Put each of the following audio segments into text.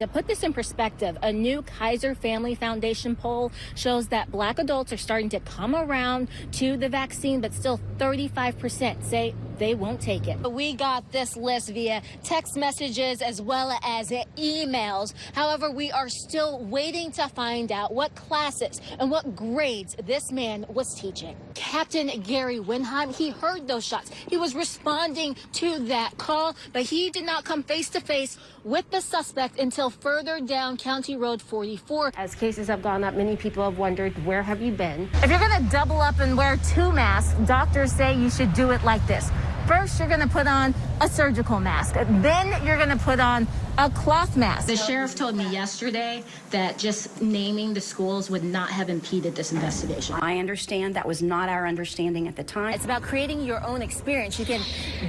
To put this in perspective, a new Kaiser Family Foundation poll shows that Black adults are starting to come around to the vaccine, but still 35% say they won't take it. We got this list via text messages as well as emails. However, we are still waiting to find out what classes and what grades this man was teaching. Captain Gary Winheim, he heard those shots. He was responding to that call, but he did not come face to face with the suspect until further down County Road 44. As cases have gone up, many people have wondered, where have you been? If you're going to double up and wear 2 masks, doctors say you should do it like this. First, you're going to put on a surgical mask. Then you're going to put on a cloth mask. The sheriff told me yesterday that just naming the schools would not have impeded this investigation. I understand that was not our understanding at the time. It's about creating your own experience. You can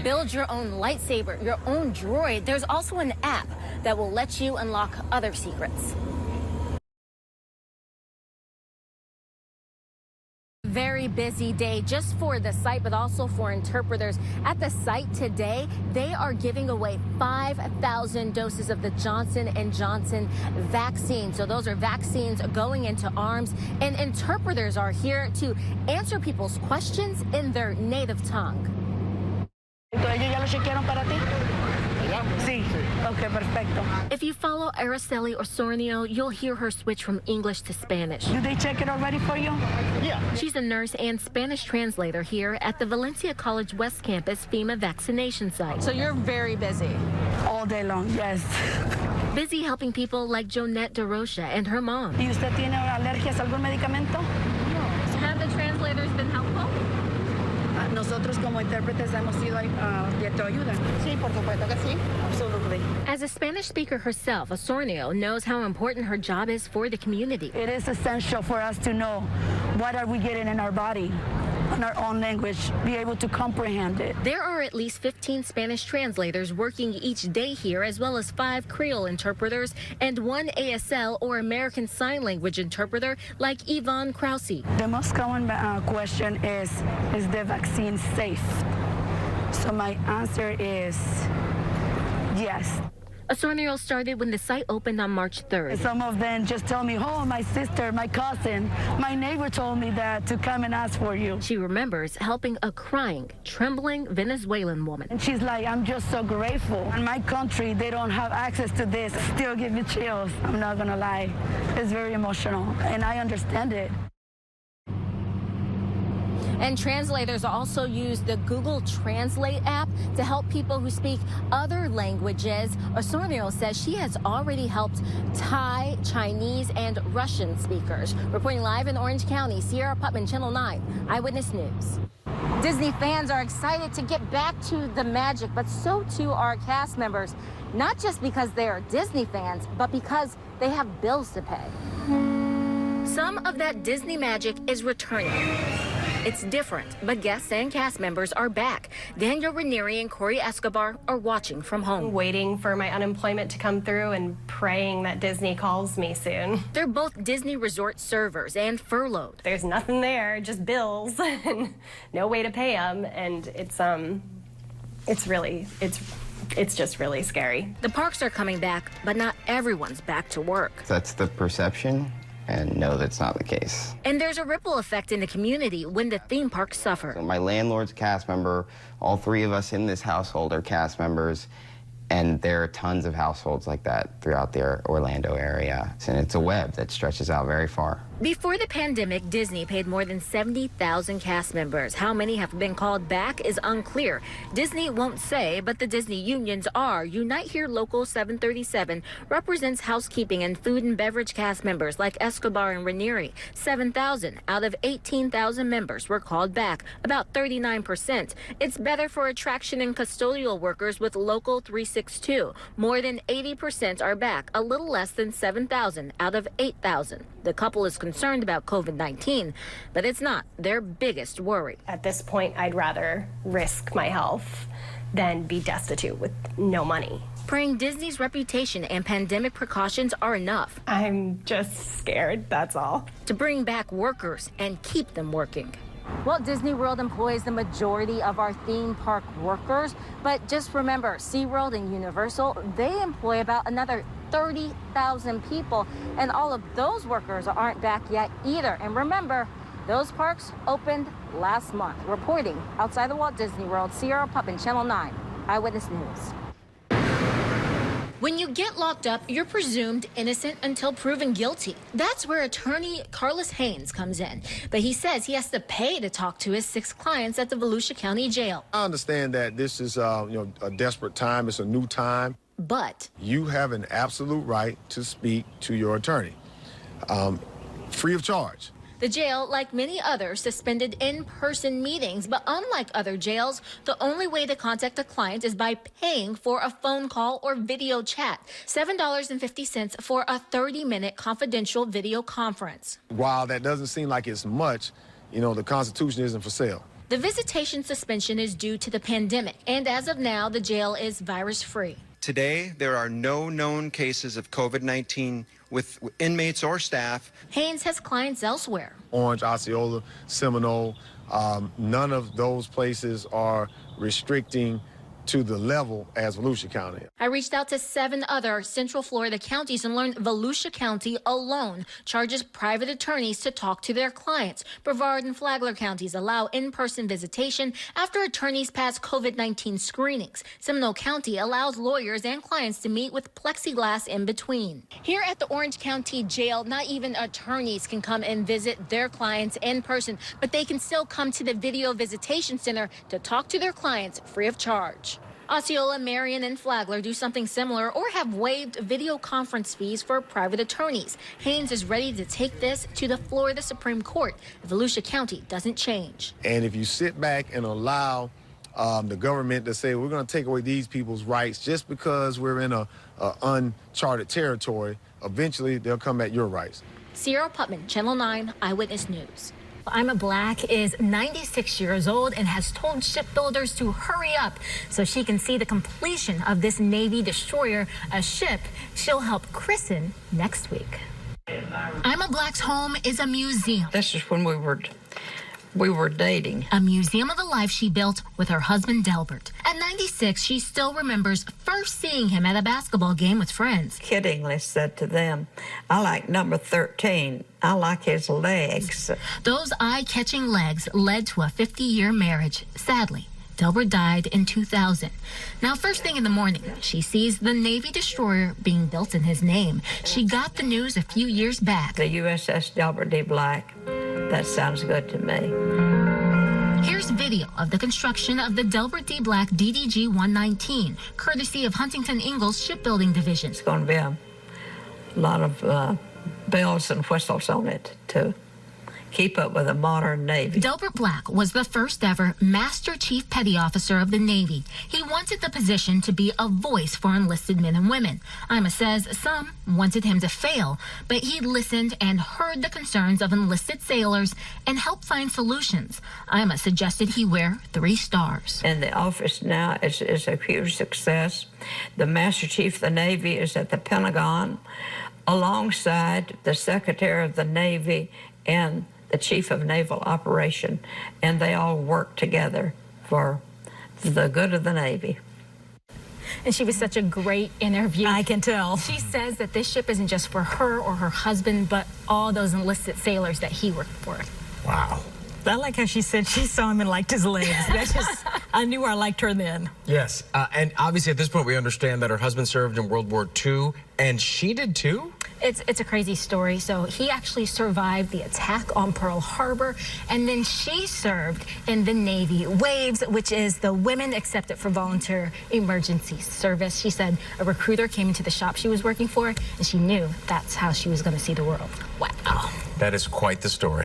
build your own lightsaber, your own droid. There's also an app that will let you unlock other secrets. Very busy day just for the site, but also for interpreters. At the site today, they are giving away 5,000 doses of the Johnson & Johnson vaccine. So those are vaccines going into arms, and interpreters are here to answer people's questions in their native tongue. Okay, perfecto. If you follow Araceli Osornio, you'll hear her switch from English to Spanish. Do they check it already for you? Yeah. She's a nurse and Spanish translator here at the Valencia College West Campus FEMA vaccination site. So you're very busy. All day long, yes. Busy helping people like Jonette DeRocha and her mom. ¿Y usted tiene alergias a algún medicamento? No. Have the translators been helpful? Nosotros como intérpretes hemos sido de tu ayuda. Sí, por supuesto que sí. Absolutely. As a Spanish speaker herself, Osornio knows how important her job is for the community. It is essential for us to know what are we getting in our body, in our own language, be able to comprehend it. There are at least 15 Spanish translators working each day here, as well as 5 Creole interpreters and 1 ASL or American Sign Language interpreter like Yvonne Krause. The most common question is the vaccine safe? So my answer is yes. Osornio started when the site opened on March 3rd. Some of them just tell me, oh, my sister, my cousin, my neighbor told me that to come and ask for you. She remembers helping a crying, trembling Venezuelan woman. And she's like, I'm just so grateful. In my country, they don't have access to this. Still give me chills. I'm not going to lie. It's very emotional, and I understand it. And translators also use the Google Translate app to help people who speak other languages. Osornio says she has already helped Thai, Chinese, and Russian speakers. Reporting live in Orange County, Cierra Putman, Channel 9, Eyewitness News. Disney fans are excited to get back to the magic, but so too are cast members. Not just because they are Disney fans, but because they have bills to pay. Some of that Disney magic is returning. It's different, but guests and cast members are back. Daniel Ranieri and Corey Escobar are watching from home. Waiting for my unemployment to come through and praying that Disney calls me soon. They're both Disney resort servers and furloughed. There's nothing there, just bills and no way to pay them, and it's just really scary. The parks are coming back, but not everyone's back to work. That's the perception. And no, that's not the case. And there's a ripple effect in the community when the theme parks suffer. My landlord's a cast member. All 3 of us in this household are cast members. And there are tons of households like that throughout the Orlando area. And it's a web that stretches out very far. Before the pandemic, Disney paid more than 70,000 cast members. How many have been called back is unclear. Disney won't say, but the Disney unions are. Unite Here Local 737 represents housekeeping and food and beverage cast members like Escobar and Ranieri. 7,000 out of 18,000 members were called back, about 39%. It's better for attraction and custodial workers with Local 362. More than 80% are back, a little less than 7,000 out of 8,000. The couple is concerned about COVID-19, but it's not their biggest worry. At this point, I'd rather risk my health than be destitute with no money. Praying Disney's reputation and pandemic precautions are enough. I'm just scared, that's all. To bring back workers and keep them working. Walt Disney World employs the majority of our theme park workers, but just remember, SeaWorld and Universal, they employ about another 30,000 people, and all of those workers aren't back yet either. And remember, those parks opened last month. Reporting outside the Walt Disney World, Cierra Putman, Channel 9, Eyewitness News. When you get locked up, you're presumed innocent until proven guilty. That's where attorney Carlos Haynes comes in. But he says he has to pay to talk to his 6 clients at the Volusia County Jail. I understand that this is a desperate time. It's a new time. But You have an absolute right to speak to your attorney, free of charge. the jail, like many others, suspended in-person meetings. But unlike other jails, the only way to contact a client is by paying for a phone call or video chat. $7.50 for a 30-minute confidential video conference. While that doesn't seem like it's much, the Constitution isn't for sale. The visitation suspension is due to the pandemic, and as of now, the jail is virus-free. Today, there are no known cases of COVID-19 with inmates or staff. Haynes has clients elsewhere. Orange, Osceola, Seminole, none of those places are restricting to the level as Volusia County. I reached out to 7 other Central Florida counties and learned Volusia County alone charges private attorneys to talk to their clients. Brevard and Flagler counties allow in-person visitation after attorneys pass COVID-19 screenings. Seminole County allows lawyers and clients to meet with plexiglass in between. Here at the Orange County Jail, not even attorneys can come and visit their clients in person, but they can still come to the Video Visitation Center to talk to their clients free of charge. Osceola, Marion, and Flagler do something similar or have waived video conference fees for private attorneys. Haynes is ready to take this to the Florida Supreme Court if Volusia County doesn't change. And if you sit back and allow the government to say, we're going to take away these people's rights just because we're in a uncharted territory, eventually they'll come at your rights. Cierra Putman, Channel 9, Eyewitness News. I'm a Black is 96 years old and has told shipbuilders to hurry up so she can see the completion of this Navy destroyer, a ship she'll help christen next week. I'm a Black's home is a museum. This is when we were dating. A museum of the life she built with her husband, Delbert. At 96, she still remembers first seeing him at a basketball game with friends. Kiddingly said to them, I like number 13. I like his legs. Those eye-catching legs led to a 50-year marriage. Sadly, Delbert died in 2000. Now, first thing in the morning, she sees the Navy destroyer being built in his name. She got the news a few years back. The USS Delbert D. Black. That sounds good to me. Here's video of the construction of the Delbert D. Black DDG-119, courtesy of Huntington Ingalls Shipbuilding Division. It's going to be a lot of bells and whistles on it to keep up with a modern Navy. Delbert Black was the first ever Master Chief Petty Officer of the Navy. He wanted the position to be a voice for enlisted men and women. Ima says some wanted him to fail, but he listened and heard the concerns of enlisted sailors and helped find solutions. Ima suggested he wear 3 stars. And the office now is a huge success. The Master Chief of the Navy is at the Pentagon alongside the Secretary of the Navy and the Chief of Naval Operation, and they all work together for the good of the Navy. And she was such a great interview. I can tell. She says that this ship isn't just for her or her husband, but all those enlisted sailors that he worked for. Wow. I like how she said she saw him and liked his legs. That's just, I knew I liked her then. Yes, and obviously at this point we understand that her husband served in World War II, and she did too? It's a crazy story. So he actually survived the attack on Pearl Harbor, and then she served in the Navy Waves, which is the Women Accepted for Volunteer Emergency Service. She said a recruiter came into the shop she was working for, and she knew that's how she was going to see the world. Wow. That is quite the story.